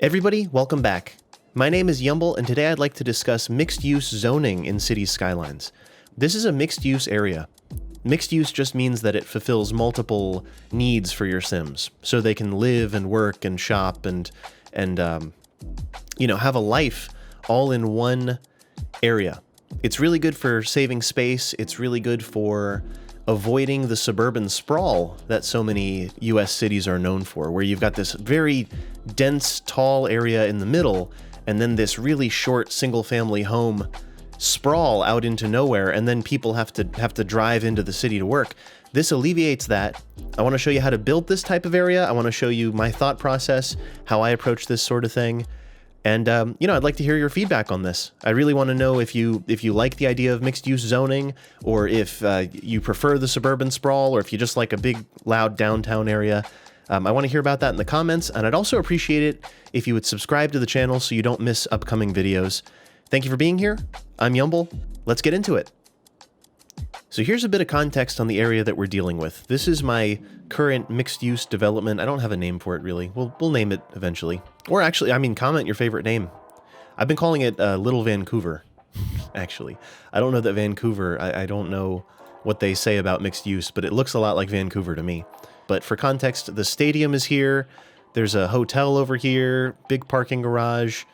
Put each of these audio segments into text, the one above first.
Everybody, welcome back. My name is Yumble, and today I'd like to discuss mixed-use zoning in Cities Skylines. This is a mixed-use area. Mixed use just means that it fulfills multiple needs for your Sims, so they can live and work and shop and have a life all in one area. It's really good for saving space. It's really good for avoiding the suburban sprawl that so many US cities are known for, where you've got this very dense, tall area in the middle, and then this really short single-family home sprawl out into nowhere, and then people have to drive into the city to work. This alleviates that. I want to show you how to build this type of area. I want to show you my thought process, how I approach this sort of thing. And, I'd like to hear your feedback on this. I really want to know if you like the idea of mixed-use zoning, or if you prefer the suburban sprawl, or if you just like a big, loud downtown area. I want to hear about that in the comments, and I'd also appreciate it if you would subscribe to the channel so you don't miss upcoming videos. Thank you for being here. I'm Yumble. Let's get into it. So here's a bit of context on the area that we're dealing with. This is my current mixed-use development. I don't have a name for it, really. We'll name it eventually. Or actually, comment your favorite name. I've been calling it Little Vancouver, actually. I don't know that Vancouver, I don't know what they say about mixed use, but it looks a lot like Vancouver to me. But for context, the stadium is here. There's a hotel over here, big parking garage,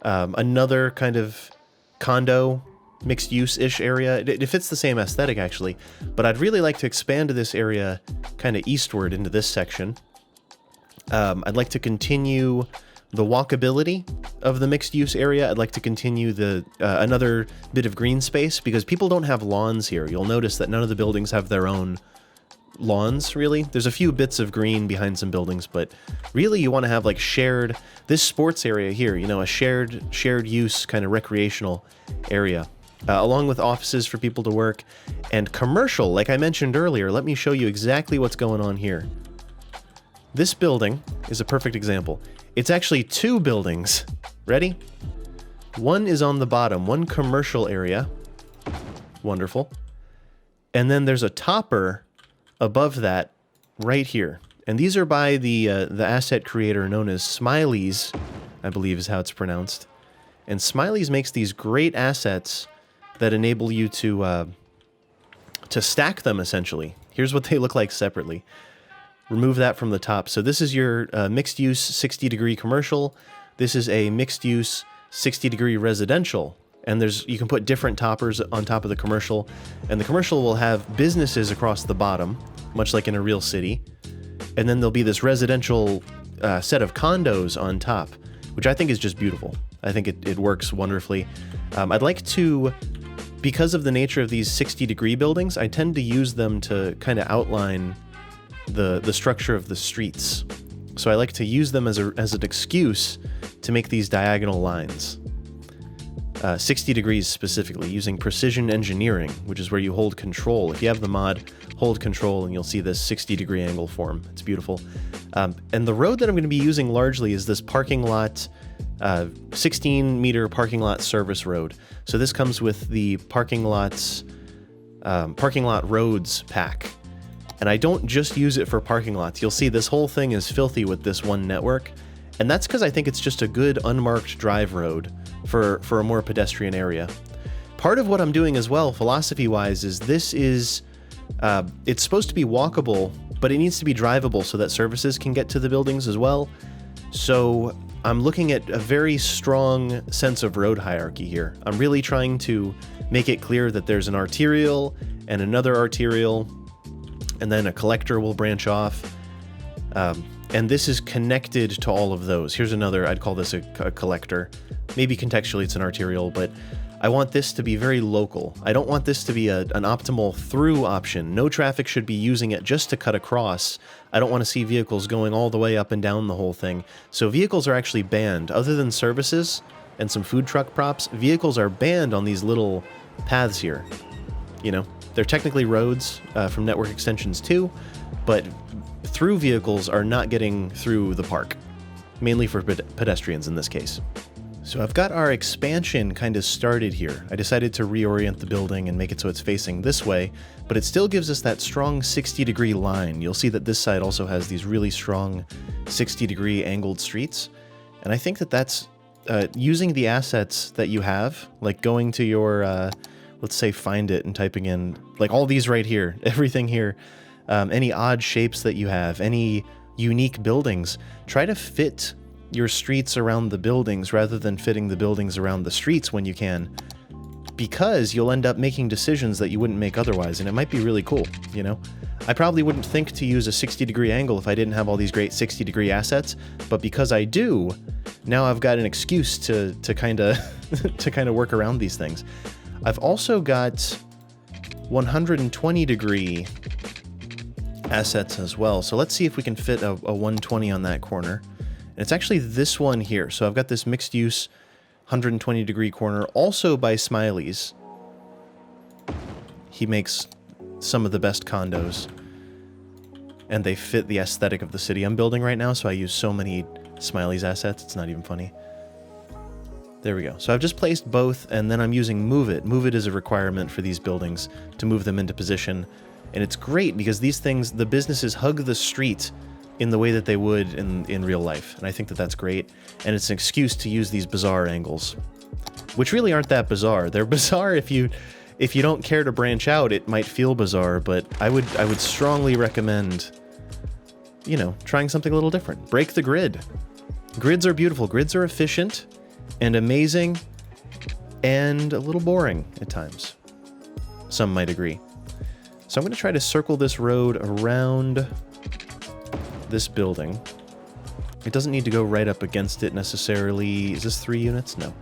another kind of condo, mixed-use-ish area. It fits the same aesthetic, actually, but I'd really like to expand this area kind of eastward into this section. I'd like to continue the walkability of the mixed-use area. I'd like to continue the another bit of green space, because people don't have lawns here. You'll notice that none of the buildings have their own lawns, really. There's a few bits of green behind some buildings, but really you want to have like shared, this sports area here, a shared use kind of recreational area. Along with offices for people to work, and commercial, like I mentioned earlier. Let me show you exactly what's going on here. This building is a perfect example. It's actually two buildings. Ready? One is on the bottom, one commercial area. Wonderful. And then there's a topper above that right here. And these are by the asset creator known as Smileys, I believe is how it's pronounced. And Smileys makes these great assets that enable you to stack them, essentially. Here's what they look like separately. Remove that from the top. So this is your mixed-use 60-degree commercial. This is a mixed-use 60-degree residential. And you can put different toppers on top of the commercial. And the commercial will have businesses across the bottom, much like in a real city. And then there'll be this residential set of condos on top, which I think is just beautiful. I think it works wonderfully. I'd like to, because of the nature of these 60-degree buildings, I tend to use them to kind of outline the structure of the streets. So I like to use them as an excuse to make these diagonal lines. 60 degrees specifically, using precision engineering, which is where you hold control. If you have the mod, hold control and you'll see this 60-degree angle form. It's beautiful. And the road that I'm going to be using largely is this parking lot, 16-meter parking lot service road. So this comes with the parking lot roads pack. And I don't just use it for parking lots. You'll see this whole thing is filthy with this one network. And that's because I think it's just a good unmarked drive road for a more pedestrian area. Part of what I'm doing as well, philosophy-wise, is it's supposed to be walkable, but it needs to be drivable so that services can get to the buildings as well. So I'm looking at a very strong sense of road hierarchy here. I'm really trying to make it clear that there's an arterial and another arterial, and then a collector will branch off. And this is connected to all of those. Here's another, I'd call this a collector. Maybe contextually it's an arterial, but I want this to be very local. I don't want this to be an optimal through option. No traffic should be using it just to cut across. I don't want to see vehicles going all the way up and down the whole thing. So vehicles are actually banned. Other than services and some food truck props, vehicles are banned on these little paths here. They're technically roads from network extensions too, but through vehicles are not getting through the park, mainly for pedestrians in this case. So I've got our expansion kind of started here. I decided to reorient the building and make it so it's facing this way, but it still gives us that strong 60-degree line. You'll see that this side also has these really strong 60-degree angled streets. And I think that that's using the assets that you have, like going to your, let's say find it and typing in, like all these right here, everything here, any odd shapes that you have, any unique buildings, try to fit your streets around the buildings rather than fitting the buildings around the streets when you can, because you'll end up making decisions that you wouldn't make otherwise, and it might be really cool, you know? I probably wouldn't think to use a 60-degree angle if I didn't have all these great 60-degree assets, but because I do, now I've got an excuse to kind of to kind of work around these things. I've also got 120-degree assets as well, so let's see if we can fit a 120 on that corner. And it's actually this one here, so I've got this mixed-use 120-degree corner, also by Smiley's. He makes some of the best condos, and they fit the aesthetic of the city I'm building right now, so I use so many Smiley's assets, it's not even funny. There we go. So I've just placed both, and then I'm using Move It. Move It is a requirement for these buildings to move them into position, and it's great because these things, the businesses hug the street in the way that they would in real life, and I think that that's great, and it's an excuse to use these bizarre angles, which really aren't that bizarre. They're bizarre if you don't care to branch out. It might feel bizarre, but I would strongly recommend, you know, trying something a little different. Break the grid. Grids are beautiful. Grids are efficient and amazing and a little boring at times. Some might agree. So I'm going to try to circle this road around this building. It doesn't need to go right up against it necessarily. Is this 3 units? No.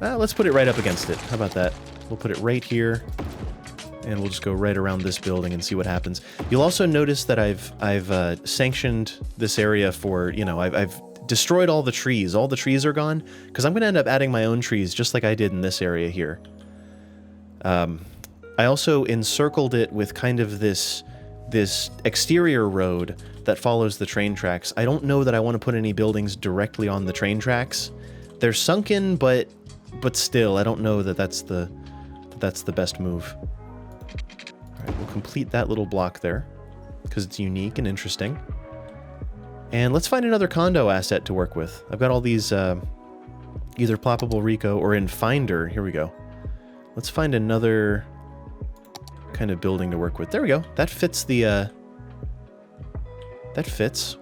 Let's put it right up against it. How about that? We'll put it right here, and we'll just go right around this building and see what happens. You'll also notice that I've sanctioned this area for, you know, I've destroyed all the trees. All the trees are gone, because I'm going to end up adding my own trees, just like I did in this area here. I also encircled it with kind of this exterior road that follows the train tracks. I don't know that I want to put any buildings directly on the train tracks. They're sunken, but still, I don't know that that's the best move. All right, we'll complete that little block there because it's unique and interesting. And let's find another condo asset to work with. I've got all these either ploppable Rico or in Finder. Here we go. Let's find another kind of building to work with. There we go. That fits the that fits.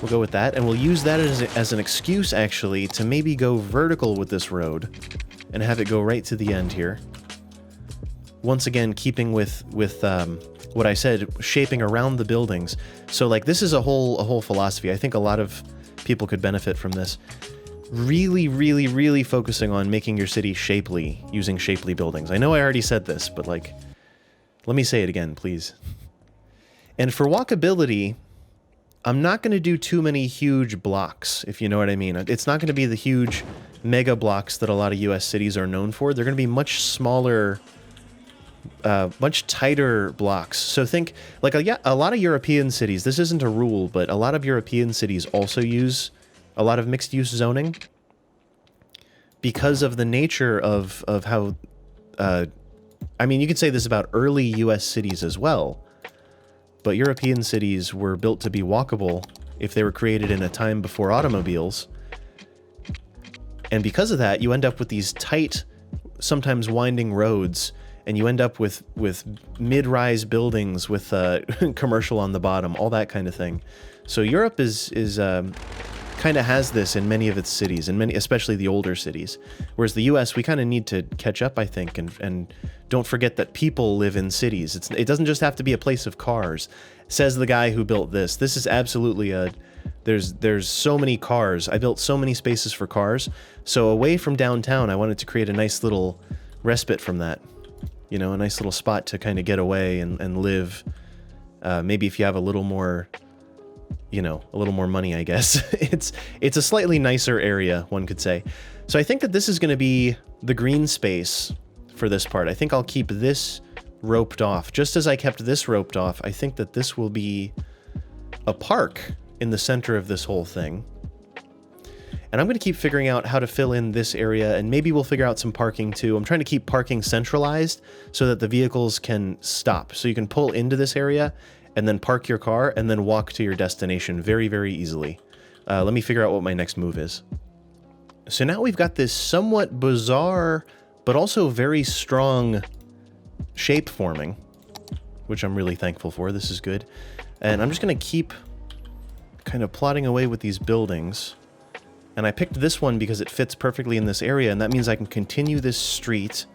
We'll go with that, and we'll use that as an excuse, actually, to maybe go vertical with this road and have it go right to the end here. Once again, keeping with what I said, shaping around the buildings. So, like, this is a whole philosophy. I think a lot of people could benefit from this. Really, really, really focusing on making your city shapely, using shapely buildings. I know I already said this, but, like, let me say it again, please. And for walkability, I'm not going to do too many huge blocks, if you know what I mean. It's not going to be the huge mega blocks that a lot of US cities are known for. They're going to be much smaller, much tighter blocks. So think, like, a lot of European cities, this isn't a rule, but a lot of European cities also use a lot of mixed-use zoning because of the nature of how... I mean, you could say this about early US cities as well. But European cities were built to be walkable if they were created in a time before automobiles. And because of that, you end up with these tight, sometimes winding roads, and you end up with mid-rise buildings with commercial on the bottom, all that kind of thing. So Europe is kind of has this in many of its cities, and especially the older cities. Whereas the US, we kind of need to catch up, I think, and don't forget that people live in cities. It doesn't just have to be a place of cars. Says the guy who built this. This is absolutely there's so many cars. I built so many spaces for cars. So away from downtown, I wanted to create a nice little respite from that. You know, a nice little spot to kind of get away and live. Maybe if you have a little more, you know, a little more money, I guess. It's a slightly nicer area, one could say. So I think that this is going to be the green space for this part. I think I'll keep this roped off. Just as I kept this roped off, I think that this will be a park in the center of this whole thing. And I'm going to keep figuring out how to fill in this area, and maybe we'll figure out some parking too. I'm trying to keep parking centralized so that the vehicles can stop. So you can pull into this area and then park your car and then walk to your destination very, very easily. Let me figure out what my next move is. So now we've got this somewhat bizarre, but also very strong shape forming, which I'm really thankful for. This is good. And I'm just going to keep kind of plodding away with these buildings. And I picked this one because it fits perfectly in this area, and that means I can continue this street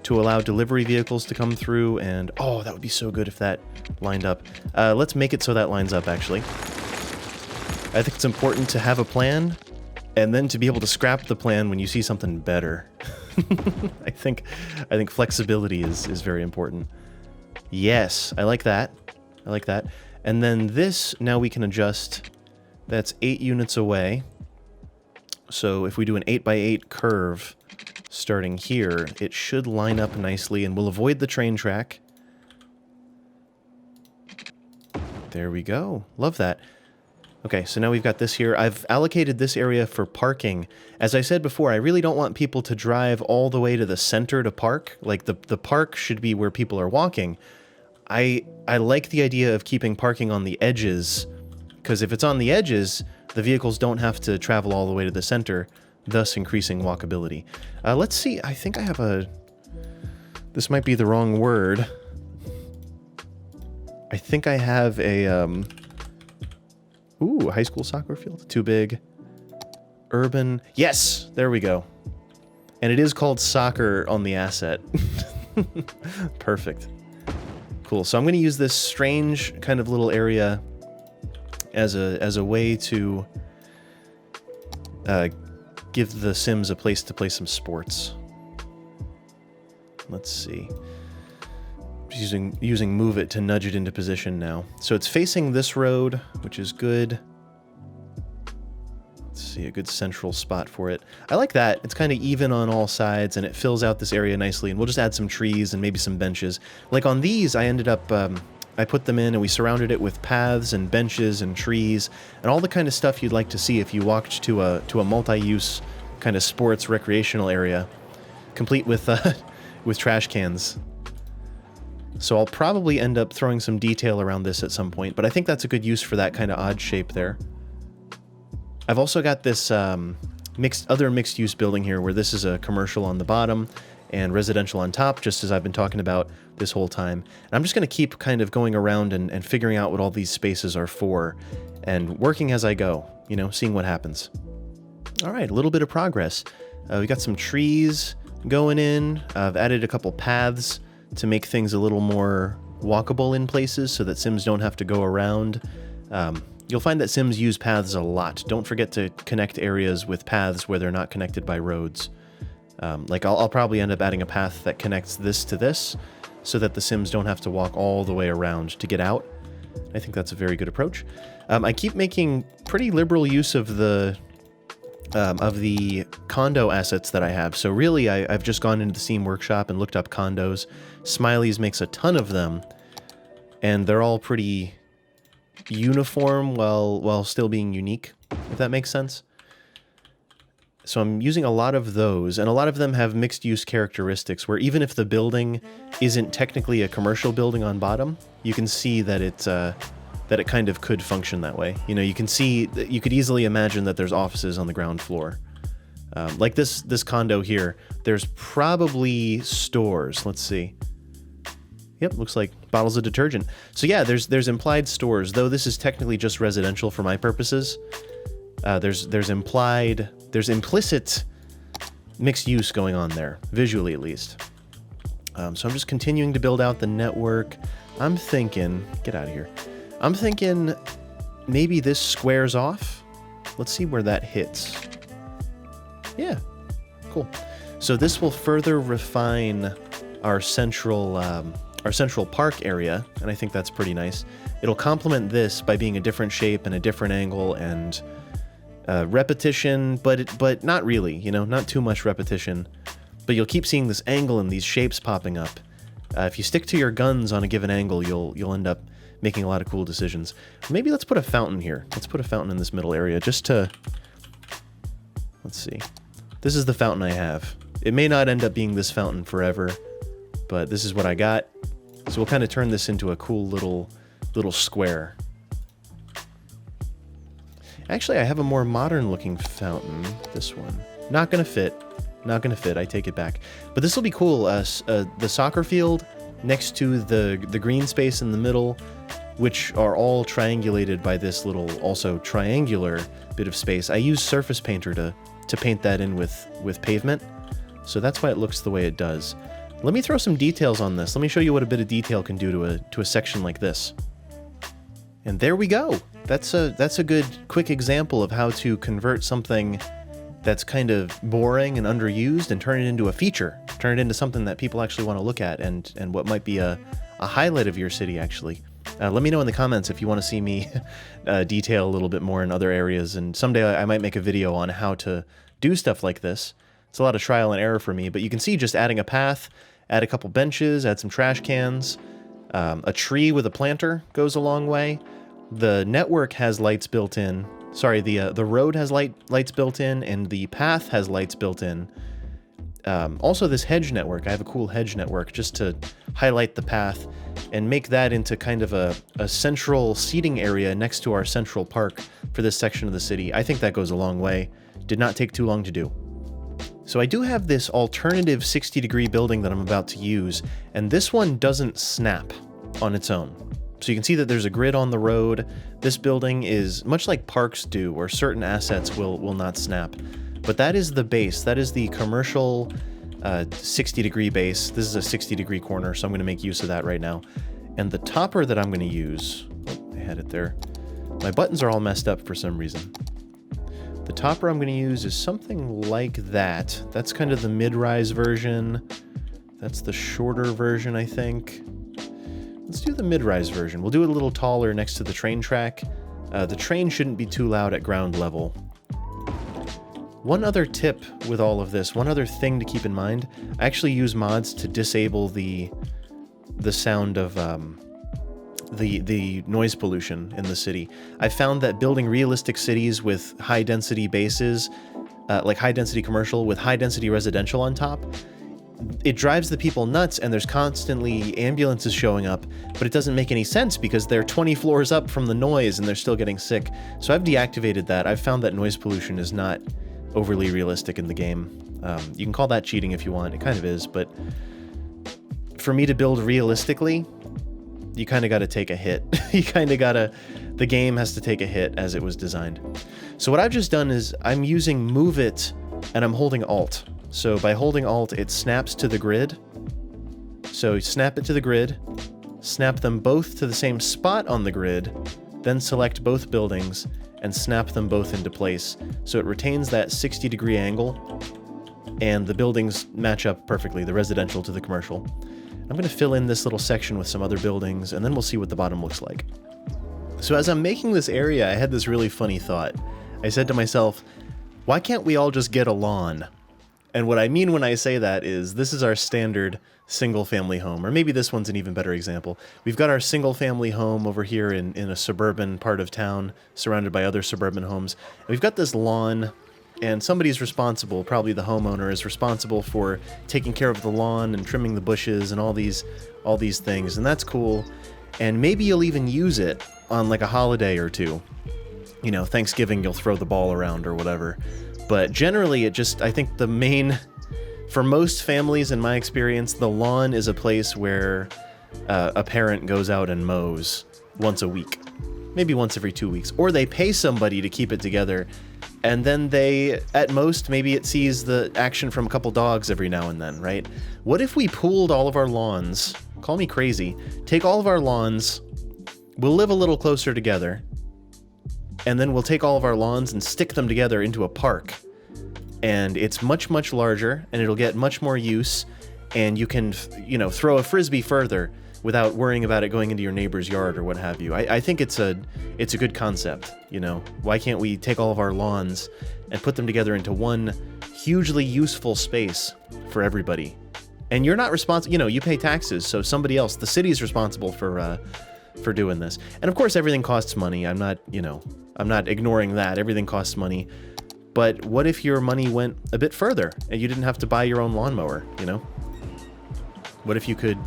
to allow delivery vehicles to come through, and oh, that would be so good if that lined up. Let's make it so that lines up, actually. I think it's important to have a plan, and then to be able to scrap the plan when you see something better. I think flexibility is very important. Yes, I like that. I like that. And then this, now we can adjust. That's 8 units away. So if we do an 8x8 curve starting here, it should line up nicely, and we'll avoid the train track. There we go. Love that. Okay, so now we've got this here. I've allocated this area for parking. As I said before, I really don't want people to drive all the way to the center to park. Like, the park should be where people are walking. I like the idea of keeping parking on the edges, because if it's on the edges, the vehicles don't have to travel all the way to the center, thus increasing walkability. Let's see, I think I have a... This might be the wrong word. I think I have a, Ooh, high school soccer field? Too big. Urban... Yes! There we go. And it is called soccer on the asset. Perfect. Cool, so I'm going to use this strange kind of little area as a way to give the Sims a place to play some sports. Let's see. Just using Move It to nudge it into position now. So it's facing this road, which is good. Let's see, a good central spot for it. I like that. It's kind of even on all sides, and it fills out this area nicely. And we'll just add some trees and maybe some benches. Like on these, I ended up... I put them in and we surrounded it with paths and benches and trees and all the kind of stuff you'd like to see if you walked to a multi-use kind of sports recreational area, complete with with trash cans. So I'll probably end up throwing some detail around this at some point, but I think that's a good use for that kind of odd shape there. I've also got this other mixed-use building here where this is a commercial on the bottom and residential on top, just as I've been talking about this whole time. And I'm just going to keep kind of going around and figuring out what all these spaces are for, and working as I go, you know, seeing what happens. All right, a little bit of progress. We got some trees going in. I've added a couple paths to make things a little more walkable in places so that Sims don't have to go around. You'll find that Sims use paths a lot. Don't forget to connect areas with paths where they're not connected by roads. Like I'll probably end up adding a path that connects this to this so that the Sims don't have to walk all the way around to get out. I think that's a very good approach. I keep making pretty liberal use of the condo assets that I have. So really, I've just gone into the Steam Workshop and looked up condos. Smiley's makes a ton of them, and they're all pretty uniform while still being unique, if that makes sense. So I'm using a lot of those, and a lot of them have mixed-use characteristics, where even if the building isn't technically a commercial building on bottom, you can see that it kind of could function that way. You know, you can see that you could easily imagine that there's offices on the ground floor. Like this condo here, there's probably stores. Let's see. Yep, looks like bottles of detergent. So yeah, there's implied stores, though this is technically just residential for my purposes. There's implicit mixed use going on there, visually at least. So I'm just continuing to build out the network. I'm thinking, get out of here. I'm thinking maybe this squares off. Let's see where that hits. Yeah, cool. So this will further refine our central park area, and I think that's pretty nice. It'll complement this by being a different shape and a different angle and repetition, but not really, you know, not too much repetition. But you'll keep seeing this angle and these shapes popping up. If you stick to your guns on a given angle, you'll end up making a lot of cool decisions. Maybe let's put a fountain here. Let's put a fountain in this middle area just to... Let's see. This is the fountain I have. It may not end up being this fountain forever, but this is what I got. So we'll kind of turn this into a cool little square. Actually, I have a more modern looking fountain. This one. Not gonna fit. Not gonna fit, I take it back. But this will be cool. The soccer field next to the green space in the middle, which are all triangulated by this little also triangular bit of space. I use surface painter to paint that in with pavement, so that's why it looks the way it does. Let me throw some details on this. Let me show you what a bit of detail can do to a section like this. And there we go. That's a good quick example of how to convert something that's kind of boring and underused and turn it into a feature. Turn it into something that people actually want to look at and what might be a highlight of your city, actually. Let me know in the comments if you want to see me detail a little bit more in other areas, and someday I might make a video on how to do stuff like this. It's a lot of trial and error for me, but you can see just adding a path, add a couple benches, add some trash cans, a tree with a planter goes a long way. The network has lights built in. Sorry, the road has lights built in, and the path has lights built in. Also, this hedge network, I have a cool hedge network just to highlight the path and make that into kind of a central seating area next to our central park for this section of the city. I think that goes a long way. Did not take too long to do. So I do have this alternative 60-degree building that I'm about to use, and this one doesn't snap on its own. So you can see that there's a grid on the road. This building is much like parks do, where certain assets will not snap. But that is the base. That is the commercial 60-degree base. This is a 60-degree corner, so I'm going to make use of that right now. And the topper that I'm going to use... Oh, I had it there. My buttons are all messed up for some reason. The topper I'm going to use is something like that. That's kind of the mid-rise version. That's the shorter version, I think. Let's do the mid-rise version. We'll do it a little taller next to the train track. The train shouldn't be too loud at ground level. One other tip with all of this, one other thing to keep in mind, I actually use mods to disable the sound of the noise pollution in the city. I found that building realistic cities with high-density bases, like high-density commercial with high-density residential on top, it drives the people nuts, and there's constantly ambulances showing up, but it doesn't make any sense because they're 20 floors up from the noise and they're still getting sick. So I've deactivated that. I've found that noise pollution is not overly realistic in the game. You can call that cheating if you want. It kind of is, but for me to build realistically, you kind of got to take a hit. The game has to take a hit as it was designed. So what I've just done is I'm using Move It and I'm holding Alt. So by holding Alt, it snaps to the grid. So you snap it to the grid, snap them both to the same spot on the grid, then select both buildings and snap them both into place. So it retains that 60-degree angle and the buildings match up perfectly, the residential to the commercial. I'm going to fill in this little section with some other buildings, and then we'll see what the bottom looks like. So as I'm making this area, I had this really funny thought. I said to myself, why can't we all just get a lawn? And what I mean when I say that is, this is our standard single-family home, or maybe this one's an even better example. We've got our single-family home over here in a suburban part of town, surrounded by other suburban homes. And we've got this lawn, and somebody's responsible, probably the homeowner, is responsible for taking care of the lawn and trimming the bushes and all these things, and that's cool. And maybe you'll even use it on like a holiday or two. You know, Thanksgiving, you'll throw the ball around or whatever. But generally, I think for most families in my experience, the lawn is a place where a parent goes out and mows once a week, maybe once every 2 weeks, or they pay somebody to keep it together, and then at most, maybe it sees the action from a couple dogs every now and then, right? What if we pooled all of our lawns, call me crazy, take all of our lawns, we'll live a little closer together, and then we'll take all of our lawns and stick them together into a park. And it's much, much larger, and it'll get much more use, and you can, throw a frisbee further without worrying about it going into your neighbor's yard or what have you. I think it's a good concept, Why can't we take all of our lawns and put them together into one hugely useful space for everybody? And you're not responsible, you pay taxes, so somebody else, the city is responsible for doing this. And of course, everything costs money. I'm not ignoring that. Everything costs money. But what if your money went a bit further and you didn't have to buy your own lawnmower, What if you could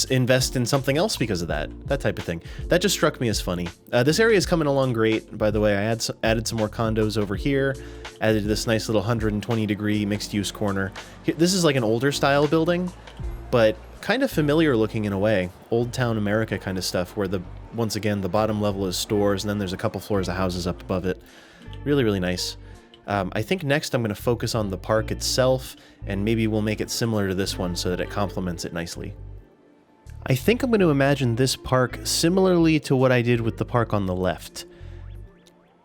invest in something else because of that type of thing. That just struck me as funny. This area is coming along great, by the way. I added some more condos over here, added this nice little 120-degree mixed-use corner. This is like an older style building, but kind of familiar looking in a way. Old Town America kind of stuff, where once again, the bottom level is stores, and then there's a couple floors of houses up above it. Really, really nice. I think next I'm going to focus on the park itself, and maybe we'll make it similar to this one so that it complements it nicely. I think I'm going to imagine this park similarly to what I did with the park on the left.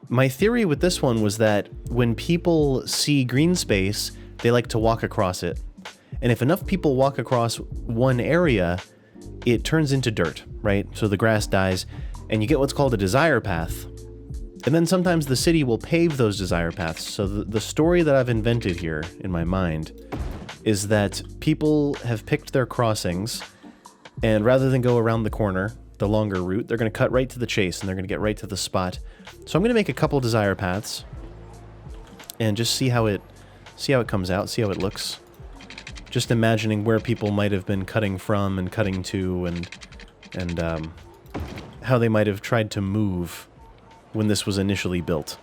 My theory with this one was that when people see green space, they like to walk across it. And if enough people walk across one area, it turns into dirt, right? So the grass dies, and you get what's called a desire path. And then sometimes the city will pave those desire paths. So the story that I've invented here in my mind is that people have picked their crossings, and rather than go around the corner, the longer route, they're going to cut right to the chase, and they're going to get right to the spot. So I'm going to make a couple desire paths and just see how it comes out, see how it looks. Just imagining where people might have been cutting from and cutting to, and how they might have tried to move when this was initially built.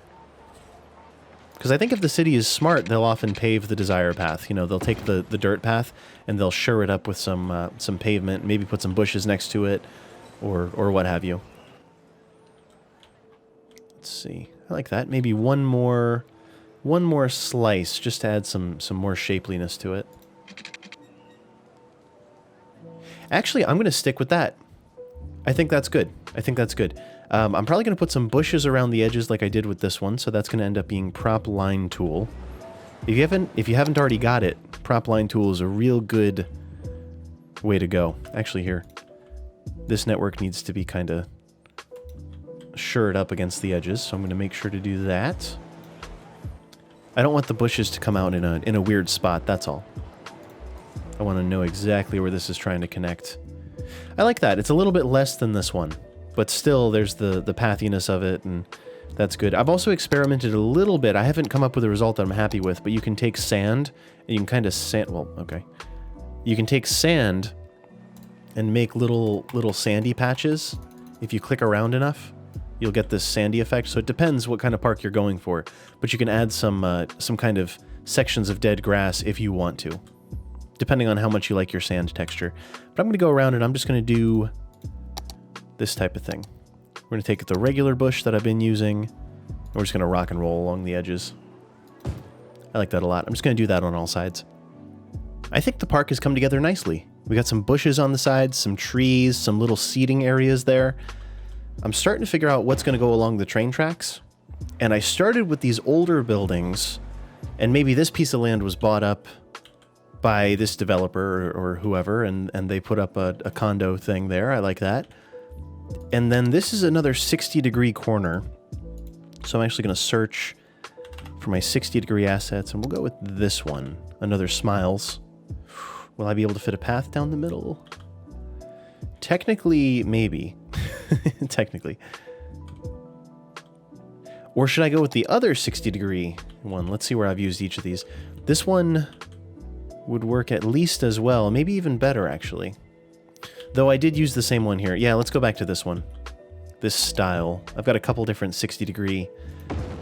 Because I think if the city is smart, they'll often pave the desire path. You know, they'll take the dirt path and they'll shore it up with some pavement, maybe put some bushes next to it, or what have you. Let's see. I like that. Maybe one more slice just to add some more shapeliness to it. Actually, I'm going to stick with that. I think that's good. I'm probably going to put some bushes around the edges like I did with this one, so that's going to end up being prop line tool. If you haven't already got it, prop line tool is a real good way to go. Actually, here, this network needs to be kind of shored up against the edges, so I'm going to make sure to do that. I don't want the bushes to come out in a weird spot, that's all. I want to know exactly where this is trying to connect. I like that. It's a little bit less than this one, but still there's the pathiness of it, and that's good. I've also experimented a little bit. I haven't come up with a result that I'm happy with, but you can take sand, and you can kind of you can take sand and make little sandy patches. If you click around enough, you'll get this sandy effect. So it depends what kind of park you're going for, but you can add some kind of sections of dead grass if you want to, depending on how much you like your sand texture. But I'm going to go around and I'm just going to do this type of thing. We're going to take the regular bush that I've been using, and we're just going to rock and roll along the edges. I like that a lot. I'm just going to do that on all sides. I think the park has come together nicely. We got some bushes on the sides, some trees, some little seating areas there. I'm starting to figure out what's going to go along the train tracks. And I started with these older buildings, and maybe this piece of land was bought up by this developer or whoever, and they put up a condo thing there. I like that. And then this is another 60-degree corner. So I'm actually going to search for my 60-degree assets, and we'll go with this one. Another Smiles. Will I be able to fit a path down the middle? Technically, maybe. Technically. Or should I go with the other 60-degree one? Let's see where I've used each of these. This one would work at least as well. Maybe even better, actually. Though I did use the same one here. Yeah, let's go back to this one. This style. I've got a couple different 60-degree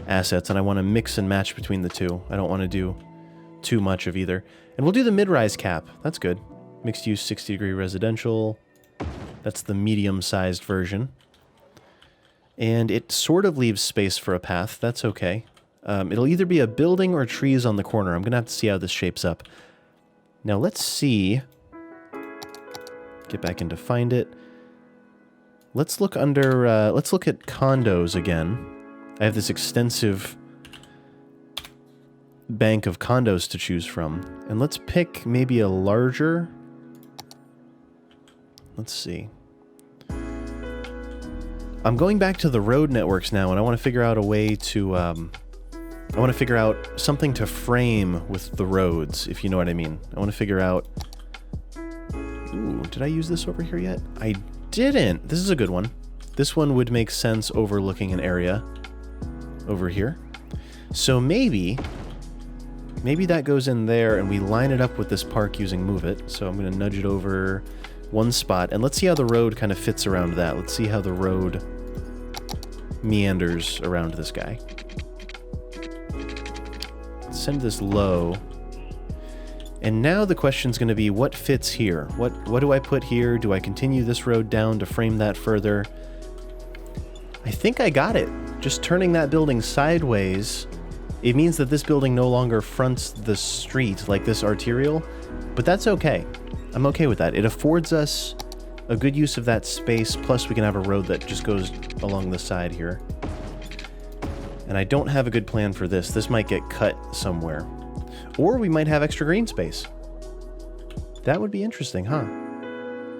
assets, and I want to mix and match between the two. I don't want to do too much of either. And we'll do the mid-rise cap. That's good. Mixed-use 60-degree residential. That's the medium-sized version. And it sort of leaves space for a path. That's okay. It'll either be a building or trees on the corner. I'm going to have to see how this shapes up. Now, let's see. Get back into Find It. Let's look under, let's look at condos again. I have this extensive bank of condos to choose from. And let's pick maybe a larger. Let's see. I'm going back to the road networks now, and I want to figure out a way to, I want to figure out something to frame with the roads, if you know what I mean. I want to figure out... Ooh, did I use this over here yet? I didn't. This is a good one. This one would make sense overlooking an area over here. So maybe that goes in there, and we line it up with this park using Move It. So I'm going to nudge it over one spot, and let's see how the road kind of fits around that. Let's see how the road meanders around this guy. Let's send this low. And now the question's going to be, what fits here? What do I put here? Do I continue this road down to frame that further? I think I got it. Just turning that building sideways, it means that this building no longer fronts the street like this arterial, but that's okay. I'm okay with that. It affords us a good use of that space, plus we can have a road that just goes along the side here. And I don't have a good plan for this. This might get cut somewhere. Or we might have extra green space. That would be interesting, huh?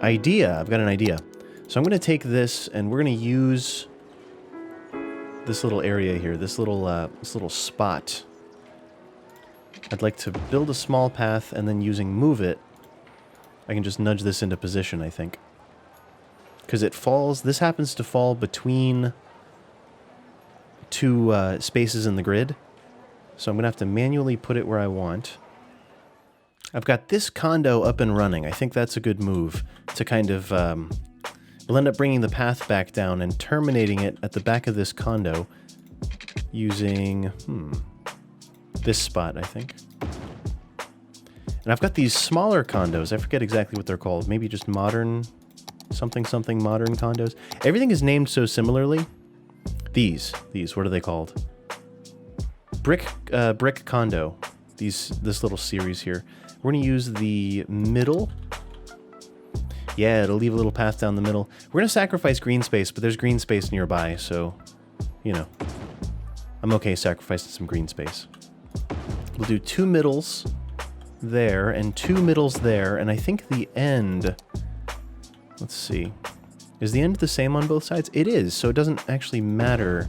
Idea. I've got an idea. So I'm going to take this, and we're going to use this little area here, this little spot. I'd like to build a small path, and then using move it, I can just nudge this into position, I think. Because it falls, this happens to fall between two spaces in the grid. So I'm going to have to manually put it where I want. I've got this condo up and running. I think that's a good move to kind of... we'll end up bringing the path back down and terminating it at the back of this condo using this spot, I think. And I've got these smaller condos. I forget exactly what they're called. Maybe just modern... something modern condos. Everything is named so similarly. These, what are they called? Brick condo. This little series here. We're gonna use the middle. Yeah, it'll leave a little path down the middle. We're gonna sacrifice green space, but there's green space nearby, so, you know, I'm okay sacrificing some green space. We'll do 2 middles there and 2 middles there, and I think the end, let's see, is the end the same on both sides? It is, so it doesn't actually matter.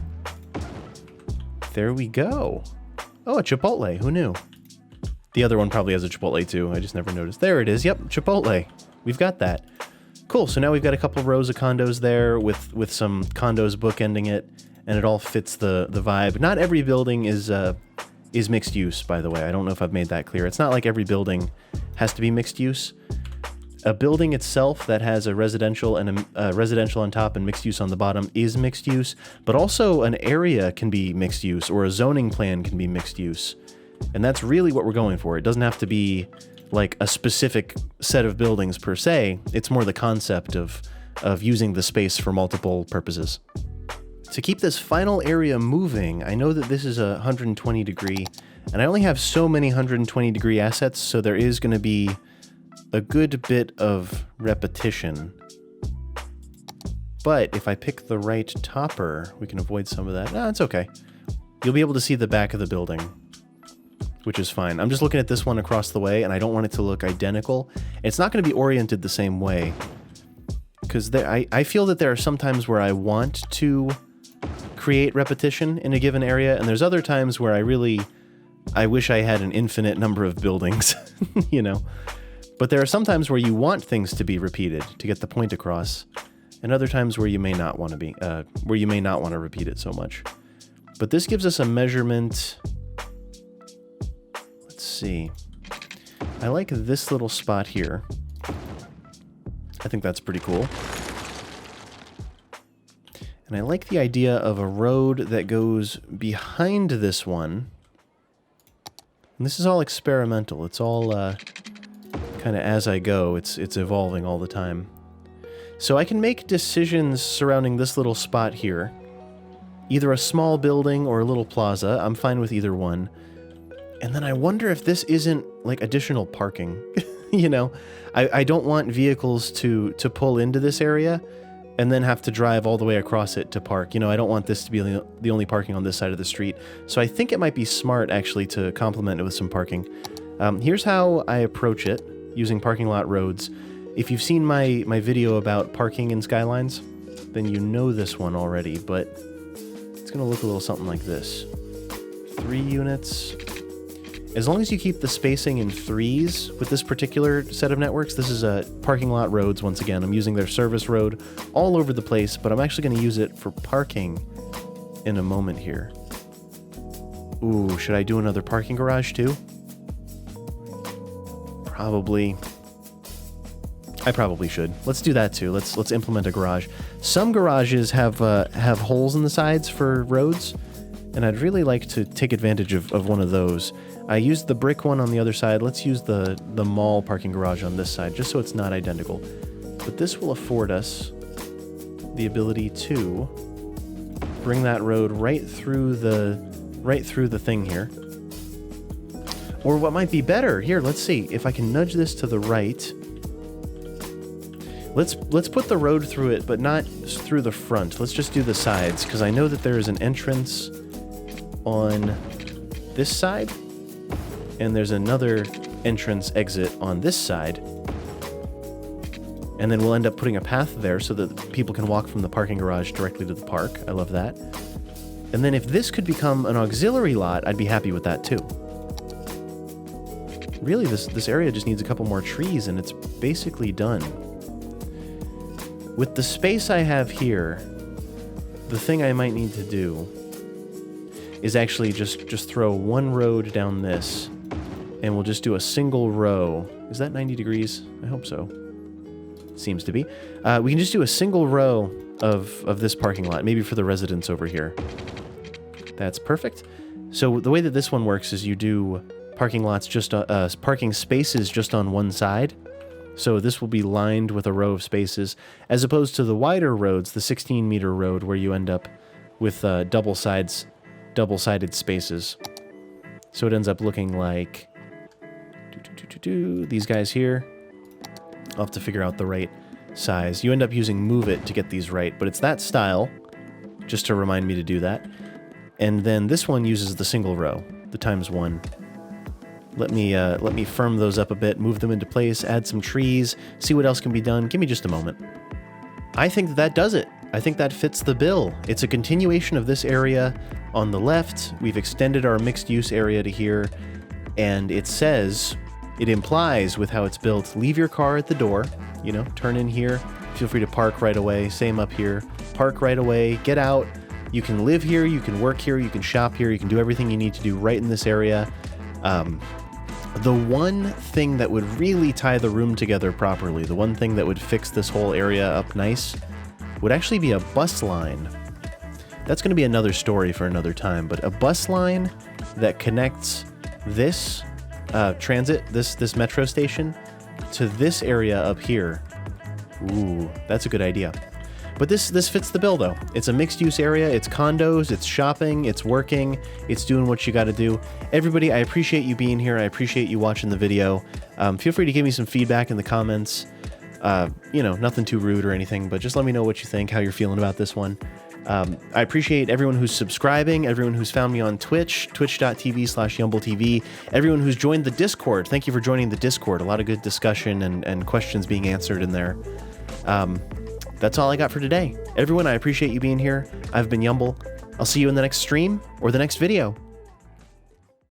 There we go. Oh, a Chipotle. Who knew? The other one probably has a Chipotle too. I just never noticed. There it is. Yep, Chipotle. We've got that. Cool. So now we've got a couple rows of condos there with some condos bookending it, and it all fits the vibe. Not every building is mixed use, by the way. I don't know if I've made that clear. It's not like every building has to be mixed use. A building itself that has a residential and a residential on top and mixed use on the bottom is mixed use, but also an area can be mixed use, or a zoning plan can be mixed use. And that's really what we're going for. It doesn't have to be like a specific set of buildings per se. It's more the concept of using the space for multiple purposes. To keep this final area moving, I know that this is a 120 degree, and I only have so many 120 degree assets, so there is going to be a good bit of repetition. But if I pick the right topper, we can avoid some of that. No, it's okay. You'll be able to see the back of the building, which is fine. I'm just looking at this one across the way, and I don't want it to look identical. It's not going to be oriented the same way, because I feel that there are some times where I want to create repetition in a given area, and there's other times where I wish I had an infinite number of buildings, you know? But there are some times where you want things to be repeated to get the point across, and other times where you may not want to repeat it so much. But this gives us a measurement. Let's see. I like this little spot here. I think that's pretty cool. And I like the idea of a road that goes behind this one. And this is all experimental. It's all kind of as I go. It's evolving all the time. So I can make decisions surrounding this little spot here. Either a small building or a little plaza. I'm fine with either one. And then I wonder if this isn't like additional parking. You know, I don't want vehicles to pull into this area and then have to drive all the way across it to park. You know, I don't want this to be the only parking on this side of the street. So I think it might be smart actually to complement it with some parking. Here's how I approach it using parking lot roads. If you've seen my video about parking in Skylines, then you know this one already, but it's going to look a little something like this. 3 units. As long as you keep the spacing in 3s with this particular set of networks, this is parking lot roads once again. I'm using their service road all over the place, but I'm actually going to use it for parking in a moment here. Ooh, should I do another parking garage too? Probably. I probably should. Let's do that too. Let's implement a garage. Some garages have holes in the sides for roads, and I'd really like to take advantage of one of those. I used the brick one on the other side. Let's use the mall parking garage on this side, just so it's not identical. But this will afford us the ability to bring that road right through the thing here. Or what might be better, here, let's see, if I can nudge this to the right. Let's put the road through it, but not through the front. Let's just do the sides, because I know that there is an entrance on this side, and there's another entrance exit on this side. And then we'll end up putting a path there so that people can walk from the parking garage directly to the park. I love that. And then if this could become an auxiliary lot, I'd be happy with that too. Really, this area just needs a couple more trees, and it's basically done. With the space I have here, the thing I might need to do is actually just throw one road down this, and we'll just do a single row. Is that 90 degrees? I hope so. Seems to be. We can just do a single row of this parking lot, maybe for the residents over here. That's perfect. So the way that this one works is you do parking lots just parking spaces just on one side. So this will be lined with a row of spaces, as opposed to the wider roads, the 16-meter road, where you end up with double-sided spaces. So it ends up looking like these guys here. I'll have to figure out the right size. You end up using Move It to get these right, but it's that style, just to remind me to do that. And then this one uses the single row, the ×1. Let me firm those up a bit, move them into place, add some trees, see what else can be done. Give me just a moment. I think that does it. I think that fits the bill. It's a continuation of this area on the left. We've extended our mixed-use area to here, and it says, it implies with how it's built, leave your car at the door, you know, turn in here, feel free to park right away, same up here, park right away, get out. You can live here, you can work here, you can shop here, you can do everything you need to do right in this area. The one thing that would really tie the room together properly, the one thing that would fix this whole area up nice, would actually be a bus line. That's going to be another story for another time, but a bus line that connects this transit, this metro station, to this area up here. Ooh, that's a good idea. But this fits the bill, though. It's a mixed-use area, it's condos, it's shopping, it's working, it's doing what you gotta do. Everybody, I appreciate you being here, I appreciate you watching the video. Feel free to give me some feedback in the comments. You know, nothing too rude or anything, but just let me know what you think, how you're feeling about this one. I appreciate everyone who's subscribing, everyone who's found me on Twitch, twitch.tv/yumbltv, everyone who's joined the Discord. Thank you for joining the Discord. A lot of good discussion and questions being answered in there. That's all I got for today. Everyone, I appreciate you being here. I've been Yumble. I'll see you in the next stream or the next video.